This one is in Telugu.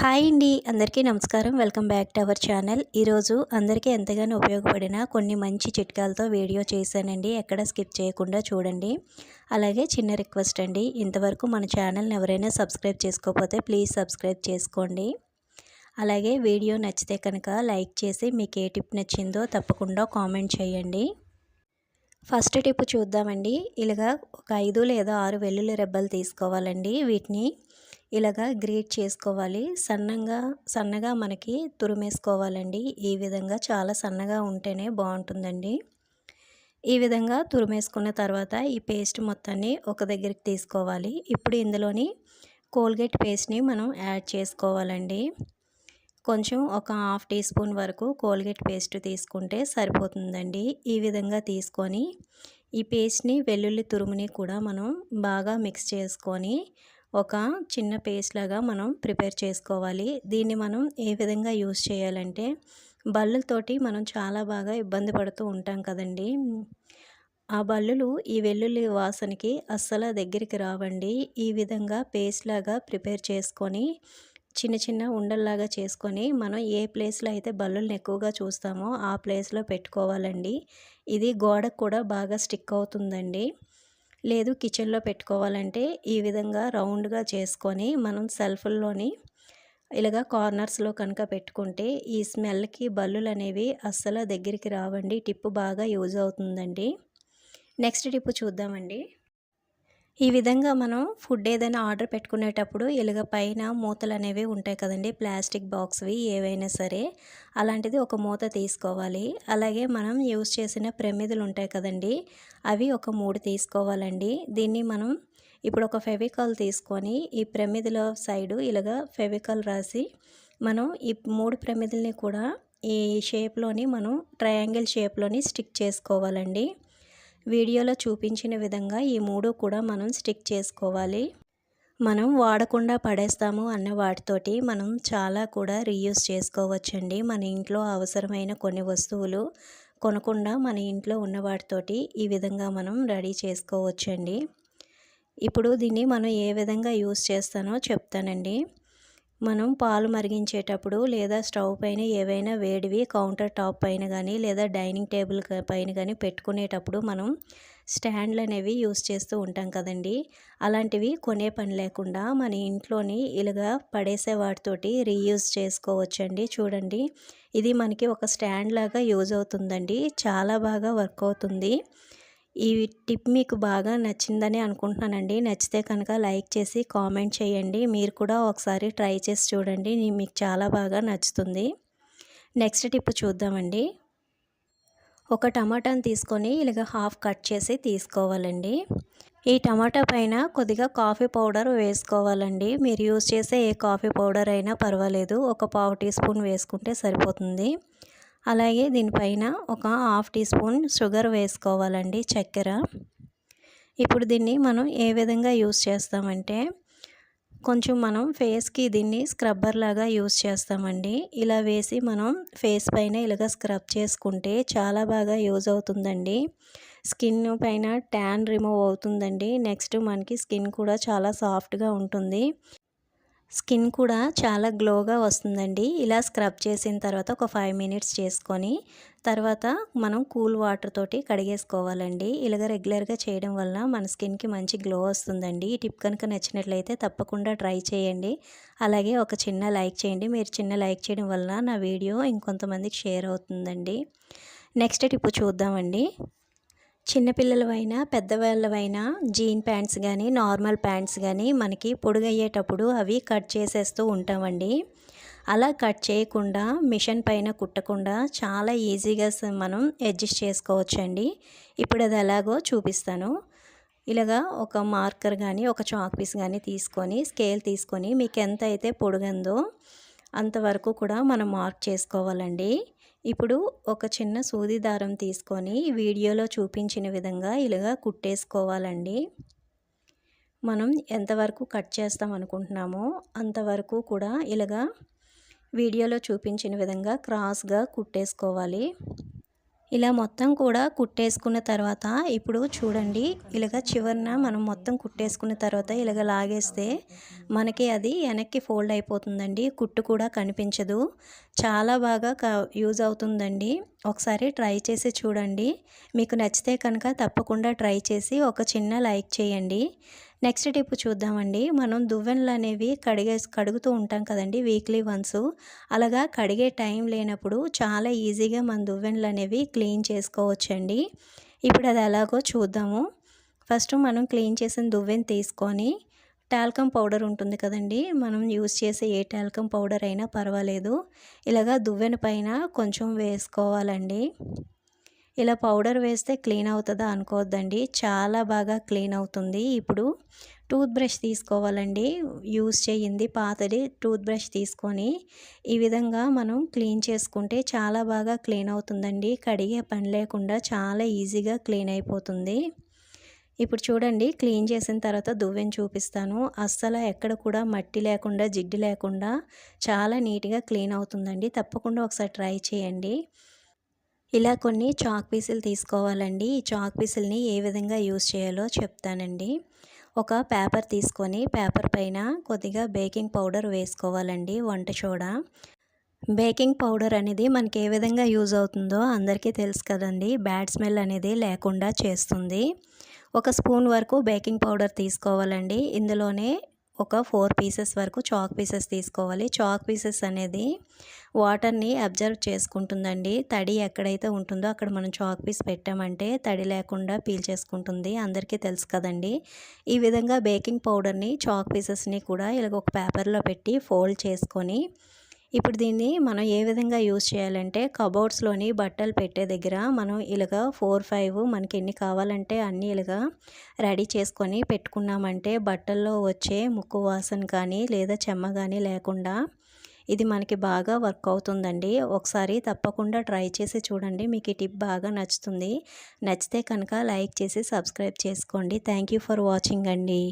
హాయ్ అండి, అందరికీ నమస్కారం. Welcome back to our channel. ఈరోజు అందరికీ ఎంతగానో ఉపయోగపడిన కొన్ని మంచి చిట్కాలతో వీడియో చేశానండి. ఎక్కడ స్కిప్ చేయకుండా చూడండి. అలాగే చిన్న రిక్వెస్ట్ అండి, ఇంతవరకు మన ఛానల్ని ఎవరైనా సబ్స్క్రైబ్ చేసుకోకపోతే ప్లీజ్ సబ్స్క్రైబ్ చేసుకోండి. అలాగే వీడియో నచ్చితే కనుక లైక్ చేసి మీకు ఏ టిప్ నచ్చిందో తప్పకుండా కామెంట్ చేయండి. ఫస్ట్ టిప్ చూద్దామండి. ఇలాగా ఒక 5 లేదా 6 వెల్లుల్లి రెబ్బలు తీసుకోవాలండి. వీటిని ఇలాగా గ్రేట్ చేసుకోవాలి. సన్నగా మనకి తురిమేసుకోవాలండి. ఈ విధంగా చాలా సన్నగా ఉంటేనే బాగుంటుందండి. ఈ విధంగా తురిమేసుకున్న తర్వాత ఈ పేస్ట్ మొత్తాన్ని ఒక దగ్గరికి తీసుకోవాలి. ఇప్పుడు ఇందులోని కోల్గేట్ పేస్ట్ని మనం యాడ్ చేసుకోవాలండి. కొంచెం ఒక హాఫ్ టీ స్పూన్ వరకు కోల్గేట్ పేస్ట్ తీసుకుంటే సరిపోతుందండి. ఈ విధంగా తీసుకొని ఈ పేస్ట్ని వెల్లుల్లి తురుముని కూడా మనం బాగా మిక్స్ చేసుకొని ఒక చిన్న పేస్ట్ లాగా మనం ప్రిపేర్ చేసుకోవాలి. దీన్ని మనం ఏ విధంగా యూస్ చేయాలంటే బల్లులతోటి మనం చాలా బాగా ఇబ్బంది పడుతూ ఉంటాం కదండి. ఆ బల్లులు ఈ వెల్లుల్లి వాసనకి అస్సలు దగ్గరికి రావండి. ఈ విధంగా పేస్ట్ లాగా ప్రిపేర్ చేసుకొని చిన్న చిన్న ఉండల్లాగా చేసుకొని మనం ఏ ప్లేస్లో అయితే బల్లులను ఎక్కువగా చూస్తామో ఆ ప్లేస్లో పెట్టుకోవాలండి. ఇది గోడకు కూడా బాగా స్టిక్ అవుతుందండి. లేదు కిచెన్లో పెట్టుకోవాలంటే ఈ విధంగా రౌండ్గా చేసుకొని మనం సెల్ఫ్ల్లోని ఇలాగా కార్నర్స్లో కనుక పెట్టుకుంటే ఈ స్మెల్కి బల్లులు అనేవి అస్సలు దగ్గరికి రావండి. టిప్ బాగా యూజ్ అవుతుందండి. నెక్స్ట్ టిప్ చూద్దామండి. ఈ విధంగా మనం ఫుడ్ ఏదైనా ఆర్డర్ పెట్టుకునేటప్పుడు ఇలాగ పైన మూతలు అనేవి ఉంటాయి కదండి, ప్లాస్టిక్ బాక్స్వి ఏవైనా సరే, అలాంటిది ఒక మూత తీసుకోవాలి. అలాగే మనం యూస్ చేసిన ప్రమిదలు ఉంటాయి కదండి, అవి ఒక 3 తీసుకోవాలండి. దీన్ని మనం ఇప్పుడు ఒక ఫెవికాల్ తీసుకొని ఈ ప్రమిదల సైడు ఇలాగ ఫెవికాల్ రాసి మనం ఈ 3 ప్రమిదల్ని కూడా ఈ షేప్లోని మనం ట్రయాంగిల్ షేప్లోని స్టిక్ చేసుకోవాలండి. వీడియోలో చూపించిన విధంగా ఈ 3 కూడా మనం స్టిక్ చేసుకోవాలి. మనం వాడకుండా పడేస్తాము అన్న వాటితోటి మనం చాలా కూడా రీయూస్ చేసుకోవచ్చండి. మన ఇంట్లో అవసరమైన కొన్ని వస్తువులు కొనకుండా మన ఇంట్లో ఉన్న వాటితోటి ఈ విధంగా మనం రెడీ చేసుకోవచ్చండి. ఇప్పుడు దీన్ని మనం ఏ విధంగా యూస్ చేస్తానో చెప్తానండి. మనం పాలు మరిగించేటప్పుడు లేదా స్టవ్ పైన ఏవైనా వేడివి కౌంటర్ టాప్ పైన కానీ లేదా డైనింగ్ టేబుల్ పైన కానీ పెట్టుకునేటప్పుడు మనం స్టాండ్లు అనేవి యూస్ చేస్తూ ఉంటాం కదండి. అలాంటివి కొనే పని లేకుండా మన ఇంట్లోని ఇలాగా పడేసే వాటితోటి రీయూజ్ చేసుకోవచ్చండి. చూడండి, ఇది మనకి ఒక స్టాండ్ లాగా యూజ్ అవుతుందండి. చాలా బాగా వర్క్ అవుతుంది. ఈ టిప్ మీకు బాగా నచ్చిందని అనుకుంటున్నానండి. నచ్చితే కనుక లైక్ చేసి కామెంట్ చేయండి. మీరు కూడా ఒకసారి ట్రై చేసి చూడండి, మీకు చాలా బాగా నచ్చుతుంది. నెక్స్ట్ టిప్ చూద్దామండి. ఒక టమాటాని తీసుకొని ఇలాగ హాఫ్ కట్ చేసి తీసుకోవాలండి. ఈ టమాటా పైన కొద్దిగా కాఫీ పౌడర్ వేసుకోవాలండి. మీరు యూజ్ చేసే ఏ కాఫీ పౌడర్ అయినా పర్వాలేదు, ఒక పావు టీ స్పూన్ వేసుకుంటే సరిపోతుంది. అలాగే దీనిపైన ఒక హాఫ్ టీ స్పూన్ షుగర్ వేసుకోవాలండి, చక్కెర. ఇప్పుడు దీన్ని మనం ఏ విధంగా యూస్ చేస్తామంటే కొంచెం మనం ఫేస్కి దీన్ని స్క్రబ్బర్ లాగా యూస్ చేస్తామండి. ఇలా వేసి మనం ఫేస్ పైన ఇలాగ స్క్రబ్ చేసుకుంటే చాలా బాగా యూజ్ అవుతుందండి. స్కిన్ పైన ట్యాన్ రిమూవ్ అవుతుందండి. నెక్స్ట్ మనకి స్కిన్ కూడా చాలా సాఫ్ట్గా ఉంటుంది. స్కిన్ కూడా చాలా గ్లోగా వస్తుందండి. ఇలా స్క్రబ్ చేసిన తర్వాత ఒక 5 మినిట్స్ చేసుకొని తర్వాత మనం కూల్ వాటర్ తోటి కడిగేసుకోవాలండి. ఇలాగ రెగ్యులర్గా చేయడం వల్ల మన స్కిన్కి మంచి గ్లో వస్తుందండి. ఈ టిప్ కనుక నచ్చినట్లయితే తప్పకుండా ట్రై చేయండి. అలాగే ఒక చిన్న లైక్ చేయండి. మీరు చిన్న లైక్ చేయడం వల్ల నా వీడియో ఇంకొంతమందికి షేర్ అవుతుందండి. నెక్స్ట్ టిప్ చూద్దామండి. చిన్నపిల్లలవైనా పెద్దవాళ్ళవైనా జీన్ ప్యాంట్స్ కానీ నార్మల్ ప్యాంట్స్ కానీ మనకి పొడుగయ్యేటప్పుడు అవి కట్ చేసేస్తూ ఉంటామండి. అలా కట్ చేయకుండా మిషన్ పైన కుట్టకుండా చాలా ఈజీగా మనం అడ్జస్ట్ చేసుకోవచ్చండి. ఇప్పుడు అది ఎలాగో చూపిస్తాను. ఇలాగా ఒక మార్కర్ కానీ ఒక చాక్ పీస్ కానీ తీసుకొని స్కేల్ తీసుకొని మీకు ఎంత అయితే పొడుగందో అంతవరకు కూడా మనం మార్క్ చేసుకోవాలండి. ఇప్పుడు ఒక చిన్న సూది దారం తీసుకొని వీడియోలో చూపించిన విధంగా ఇలాగా కుట్టేసుకోవాలండి. మనం ఎంతవరకు కట్ చేస్తాం అనుకుంటున్నామో అంతవరకు కూడా ఇలాగా వీడియోలో చూపించిన విధంగా క్రాస్గా కుట్టేసుకోవాలి. ఇలా మొత్తం కూడా కుట్టేసుకున్న తర్వాత ఇప్పుడు చూడండి, ఇలాగ చివరన మనం మొత్తం కుట్టేసుకున్న తర్వాత ఇలాగ లాగేస్తే మనకి అది వెనక్కి ఫోల్డ్ అయిపోతుందండి. కుట్టు కూడా కనిపించదు. చాలా బాగా యూజ్ అవుతుందండి. ఒకసారి ట్రై చేసి చూడండి. మీకు నచ్చితే కనుక తప్పకుండా ట్రై చేసి ఒక చిన్న లైక్ చేయండి. నెక్స్ట్ టిప్ చూద్దామండి. మనం దువ్వెనలు అనేవి కడుగుతూ ఉంటాం కదండి వీక్లీ వన్స్. అలాగా కడిగే టైం లేనప్పుడు చాలా ఈజీగా మన దువ్వెనలు అనేవి క్లీన్ చేసుకోవచ్చండి. ఇప్పుడు అది ఎలాగో చూద్దాము. ఫస్ట్ మనం క్లీన్ చేసిన దువ్వెన తీసుకొని టాల్కమ్ పౌడర్ ఉంటుంది కదండి, మనం యూజ్ చేసే ఏ టాల్కమ్ పౌడర్ అయినా పర్వాలేదు. ఇలాగా దువ్వెన పైన కొంచెం వేసుకోవాలండి. ఇలా పౌడర్ వేస్తే క్లీన్ అవుతుందా అనుకోవద్దండి, చాలా బాగా క్లీన్ అవుతుంది. ఇప్పుడు టూత్ బ్రష్ తీసుకోవాలండి. యూజ్ చేయింది పాతది టూత్ బ్రష్ తీసుకొని ఈ విధంగా మనం క్లీన్ చేసుకుంటే చాలా బాగా క్లీన్ అవుతుందండి. కడిగే పని లేకుండా చాలా ఈజీగా క్లీన్ అయిపోతుంది. ఇప్పుడు చూడండి, క్లీన్ చేసిన తర్వాత దువ్వెన చూపిస్తాను. అస్సలు ఎక్కడ కూడా మట్టి లేకుండా జిడ్డు లేకుండా చాలా నీట్గా క్లీన్ అవుతుందండి. తప్పకుండా ఒకసారి ట్రై చేయండి. ఇలా కొన్ని చాక్ పీసులు తీసుకోవాలండి. ఈ చాక్ పీసుల్ని ఏ విధంగా యూజ్ చేయాలో చెప్తానండి. ఒక పేపర్ తీసుకొని పేపర్ పైన కొద్దిగా బేకింగ్ పౌడర్ వేసుకోవాలండి, వంట సోడా. బేకింగ్ పౌడర్ అనేది మనకి ఏ విధంగా యూజ్ అవుతుందో అందరికీ తెలుసు కదండి. బ్యాడ్ స్మెల్ అనేది లేకుండా చేస్తుంది. ఒక స్పూన్ వరకు బేకింగ్ పౌడర్ తీసుకోవాలండి. ఇందులోనే ఒక 4 పీసెస్ వరకు చాక్ పీసెస్ తీసుకోవాలి. చాక్ పీసెస్ అనేది వాటర్ని అబ్జర్వ్ చేసుకుంటుందండి. తడి ఎక్కడైతే ఉంటుందో అక్కడ మనం చాక్ పీస్ పెట్టామంటే తడి లేకుండా పీల్చేసుకుంటుంది. అందరికీ తెలుసు కదండి. ఈ విధంగా బేకింగ్ పౌడర్ని చాక్ పీసెస్ని కూడా ఇలాగ ఒక పేపర్లో పెట్టి ఫోల్డ్ చేసుకొని ఇప్పుడు దీన్ని మనం ఏ విధంగా యూజ్ చేయాలంటే కబోర్డ్స్లోని బట్టలు పెట్టే దగ్గర మనం ఇలాగా 4, 5 మనకి ఎన్ని కావాలంటే అన్నీ ఇలాగా రెడీ చేసుకొని పెట్టుకున్నామంటే బట్టల్లో వచ్చే ముక్కు వాసన కానీ లేదా చెమ్మ కానీ లేకుండా ఇది మనకి బాగా వర్క్ అవుతుందండి. ఒకసారి తప్పకుండా ట్రై చేసి చూడండి. మీకు ఈ టిప్ బాగా నచ్చుతుంది. నచ్చితే కనుక లైక్ చేసి సబ్స్క్రైబ్ చేసుకోండి. థ్యాంక్ యూ ఫర్ వాచింగ్ అండి.